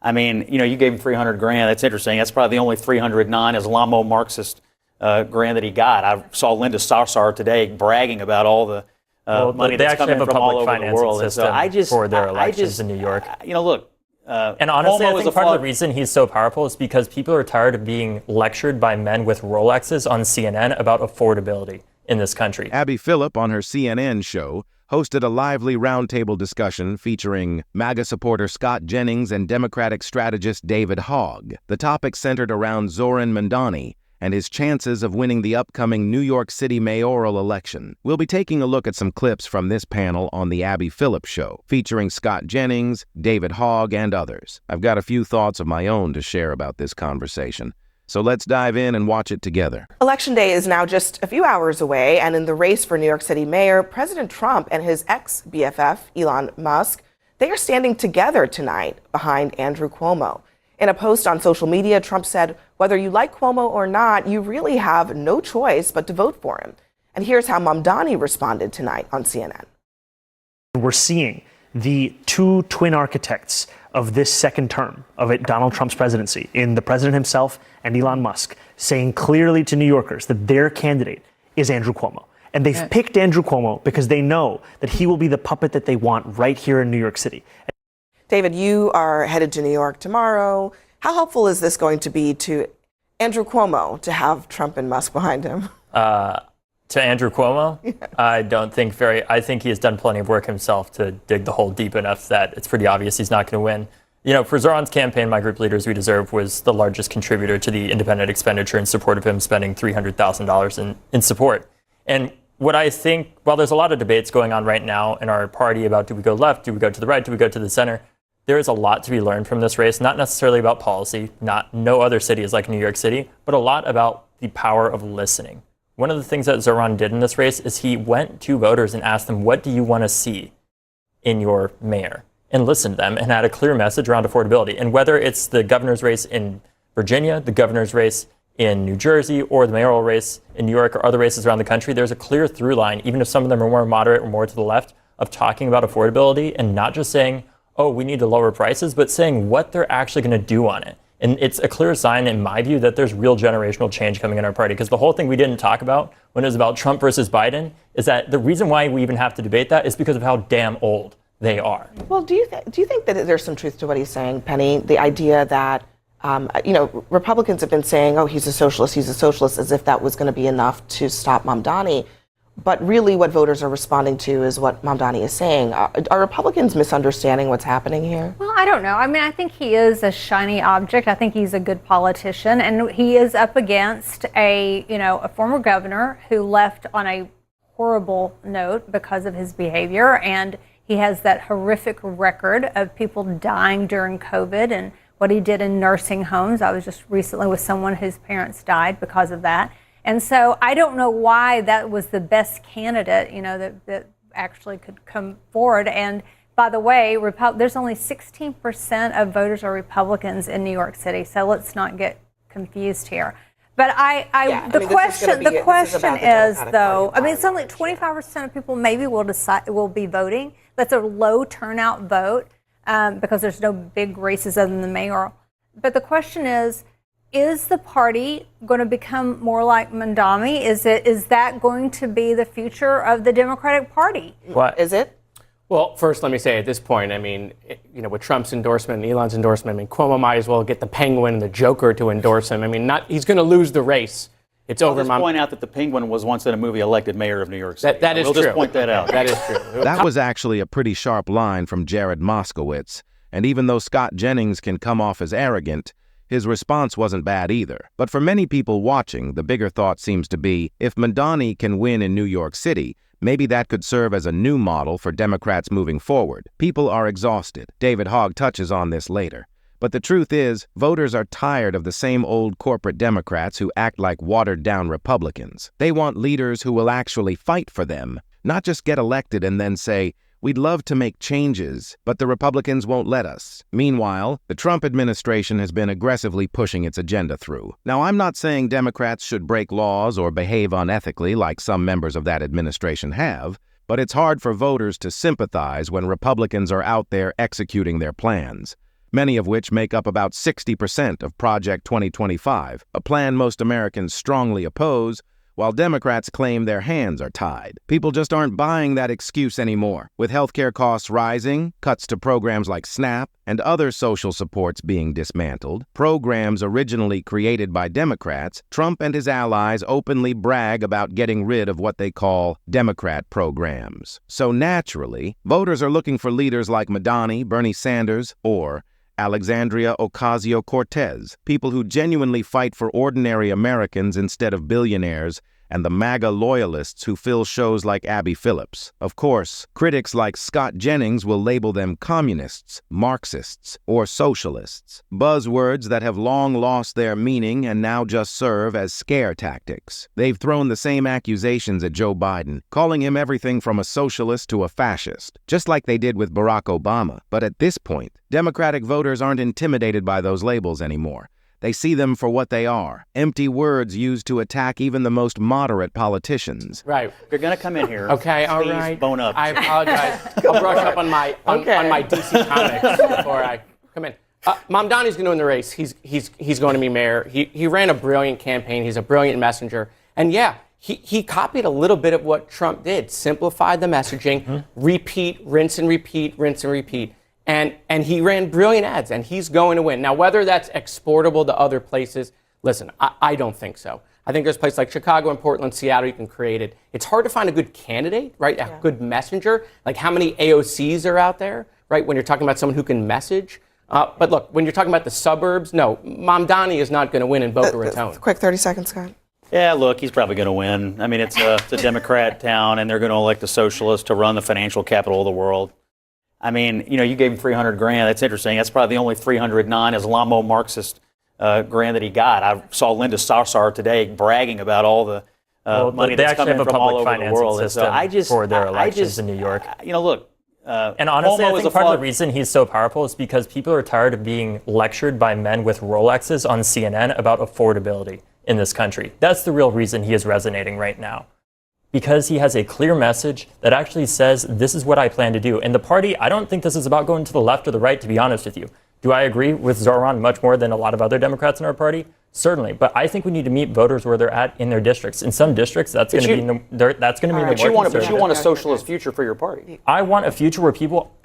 I mean, you gave him 300 grand. That's interesting. That's probably the only 309 Islamo Marxist grand that he got. I saw Linda Sarsour today bragging about all the money that's coming from all over the world. And so for their elections in New York. Look. And honestly, I think part of the reason he's so powerful is because people are tired of being lectured by men with Rolexes on CNN about affordability in this country. Abby Phillip on her CNN show hosted a lively roundtable discussion featuring MAGA supporter Scott Jennings and Democratic strategist David Hogg. The topic centered around Zoran Mandani and his chances of winning the upcoming New York City mayoral election. We'll be taking a look at some clips from this panel on The Abby Phillip Show, featuring Scott Jennings, David Hogg, and others. I've got a few thoughts of my own to share about this conversation, so let's dive in and watch it together. Election day is now just a few hours away, and in the race for New York City mayor, President Trump and his ex-BFF, Elon Musk, they are standing together tonight behind Andrew Cuomo. In a post on social media, Trump said, whether you like Cuomo or not, you really have no choice but to vote for him. And here's how Mamdani responded tonight on CNN. We're seeing the two twin architects of this second term of Donald Trump's presidency in the president himself and Elon Musk saying clearly to New Yorkers that their candidate is Andrew Cuomo. And they've picked Andrew Cuomo because they know that he will be the puppet that they want right here in New York City. David, you are headed to New York tomorrow. How helpful is this going to be to Andrew Cuomo to have Trump and Musk behind him? To Andrew Cuomo? Yeah. I think he has done plenty of work himself to dig the hole deep enough that it's pretty obvious he's not going to win. For Zoran's campaign, My Group Leaders We Deserve was the largest contributor to the independent expenditure in support of him spending $300,000 in support. And what I think, while there's a lot of debates going on right now in our party about do we go left, do we go to the right, do we go to the center, there is a lot to be learned from this race, not necessarily about policy, no other city is like New York City, but a lot about the power of listening. One of the things that Zoran did in this race is he went to voters and asked them, what do you want to see in your mayor? And listened to them and had a clear message around affordability. And whether it's the governor's race in Virginia, the governor's race in New Jersey, or the mayoral race in New York or other races around the country, there's a clear through line, even if some of them are more moderate or more to the left, of talking about affordability and not just saying, oh, we need to lower prices, but saying what they're actually going to do on it. And it's a clear sign, in my view, that there's real generational change coming in our party. Because the whole thing we didn't talk about when it was about Trump versus Biden is that the reason why we even have to debate that is because of how damn old they are. Well, do you think that there's some truth to what he's saying, Penny? The idea that, Republicans have been saying, oh, he's a socialist, as if that was going to be enough to stop Mamdani. But really what voters are responding to is what Mamdani is saying. Are Republicans misunderstanding what's happening here? Well, I don't know. I mean, I think he is a shiny object. I think he's a good politician. And he is up against a former governor who left on a horrible note because of his behavior. And he has that horrific record of people dying during COVID and what he did in nursing homes. I was just recently with someone whose parents died because of that. And so I don't know why that was the best candidate, that actually could come forward. And by the way, there's only 16% of voters are Republicans in New York City. So let's not get confused here. But the question is though, I mean, it's only 25% of people maybe will be voting. That's a low turnout vote because there's no big races other than the mayoral. But the question is the party going to become more like Mamdani? Is that going to be the future of the Democratic Party? What is it? Well, first, let me say at this point, I mean, with Trump's endorsement and Elon's endorsement, I mean, Cuomo might as well get the Penguin and the Joker to endorse him. I mean, he's going to lose the race. It's over. I'll just point out that the Penguin was once in a movie elected mayor of New York City. That is true. We'll just point that out. That is true. That was actually a pretty sharp line from Jared Moskowitz. And even though Scott Jennings can come off as arrogant, his response wasn't bad either. But for many people watching, the bigger thought seems to be, if Mamdani can win in New York City, maybe that could serve as a new model for Democrats moving forward. People are exhausted. David Hogg touches on this later. But the truth is, voters are tired of the same old corporate Democrats who act like watered-down Republicans. They want leaders who will actually fight for them, not just get elected and then say, we'd love to make changes, but the Republicans won't let us. Meanwhile, the Trump administration has been aggressively pushing its agenda through. Now, I'm not saying Democrats should break laws or behave unethically like some members of that administration have, but it's hard for voters to sympathize when Republicans are out there executing their plans. many of which make up about 60% of Project 2025, a plan most Americans strongly oppose, while Democrats claim their hands are tied. People just aren't buying that excuse anymore. With healthcare costs rising, cuts to programs like SNAP, and other social supports being dismantled, programs originally created by Democrats, Trump and his allies openly brag about getting rid of what they call Democrat programs. So naturally, voters are looking for leaders like Madani, Bernie Sanders, or Alexandria Ocasio-Cortez, people who genuinely fight for ordinary Americans instead of billionaires, and the MAGA loyalists who fill shows like Abby Phillips. Of course, critics like Scott Jennings will label them communists, Marxists, or socialists, buzzwords that have long lost their meaning and now just serve as scare tactics. They've thrown the same accusations at Joe Biden, calling him everything from a socialist to a fascist, just like they did with Barack Obama. But at this point, Democratic voters aren't intimidated by those labels anymore. They see them for what they are, empty words used to attack even the most moderate politicians. Right. You're going to come in here. Okay, all please right. Bone up. I apologize. I'll brush up on my DC comics before I come in. Mamdani's going to win the race. He's going to be mayor. He ran a brilliant campaign. He's a brilliant messenger. And yeah, he copied a little bit of what Trump did. Simplified the messaging, repeat, rinse and repeat, rinse and repeat. And he ran brilliant ads, and he's going to win. Now, whether that's exportable to other places, listen, I don't think so. I think there's places like Chicago and Portland, Seattle, you can create it. It's hard to find a good candidate, right? A good messenger. Like how many AOCs are out there, right? When you're talking about someone who can message. But look, when you're talking about the suburbs, no, Mamdani is not going to win in Boca Raton. Quick 30 seconds, Scott. Yeah, look, he's probably going to win. I mean, it's a Democrat town, and they're going to elect a socialist to run the financial capital of the world. I mean, you know, you gave him $300,000. That's interesting. That's probably the only 300 non-Islamo-Marxist grant that he got. I saw Linda Sarsour today bragging about all the money that's coming from all over the world. System for their elections in New York. You know, look. And honestly, I think part of the reason he's so powerful is because people are tired of being lectured by men with Rolexes on CNN about affordability in this country. That's the real reason he is resonating right now. Because he has a clear message that actually says, this is what I plan to do. And the party, I don't think this is about going to the left or the right, to be honest with you. Do I agree with Zoran much more than a lot of other Democrats in our party? Certainly, but I think we need to meet voters where they're at in their districts. In some districts, that's going to be the more But you want a socialist future for your party. I want a future where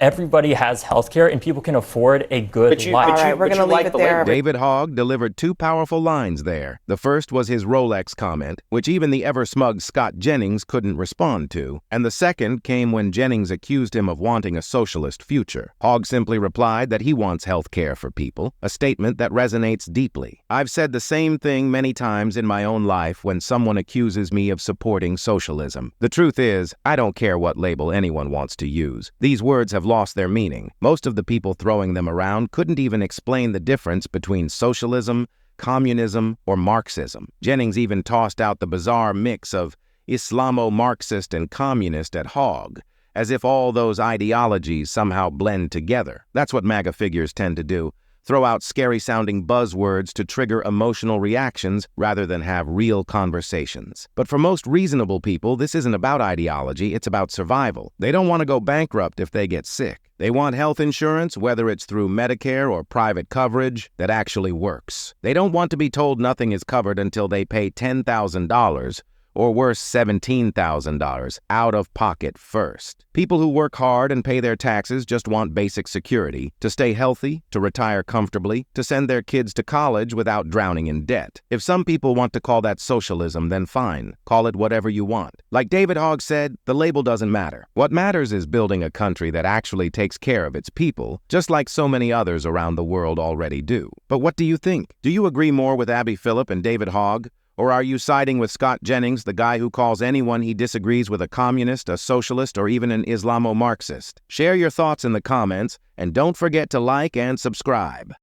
everybody has health care and people can afford a good life. All right, we're going to leave it there. David Hogg delivered two powerful lines there. The first was his Rolex comment, which even the ever-smug Scott Jennings couldn't respond to. And the second came when Jennings accused him of wanting a socialist future. Hogg simply replied that he wants health care for people, a statement that resonates deeply. I've said the same thing many times in my own life when someone accuses me of supporting socialism. The truth is, I don't care what label anyone wants to use. These words have lost their meaning. Most of the people throwing them around couldn't even explain the difference between socialism, communism, or Marxism. Jennings even tossed out the bizarre mix of Islamo-Marxist and communist at Hogg, as if all those ideologies somehow blend together. That's what MAGA figures tend to do. Throw out scary-sounding buzzwords to trigger emotional reactions rather than have real conversations. But for most reasonable people, this isn't about ideology, it's about survival. They don't want to go bankrupt if they get sick. They want health insurance, whether it's through Medicare or private coverage, that actually works. They don't want to be told nothing is covered until they pay $10,000, or worse, $17,000 out of pocket first. People who work hard and pay their taxes just want basic security, to stay healthy, to retire comfortably, to send their kids to college without drowning in debt. If some people want to call that socialism, then fine. Call it whatever you want. Like David Hogg said, the label doesn't matter. What matters is building a country that actually takes care of its people, just like so many others around the world already do. But what do you think? Do you agree more with Abby Phillip and David Hogg? Or are you siding with Scott Jennings, the guy who calls anyone he disagrees with a communist, a socialist, or even an Islamo-Marxist? Share your thoughts in the comments, and don't forget to like and subscribe.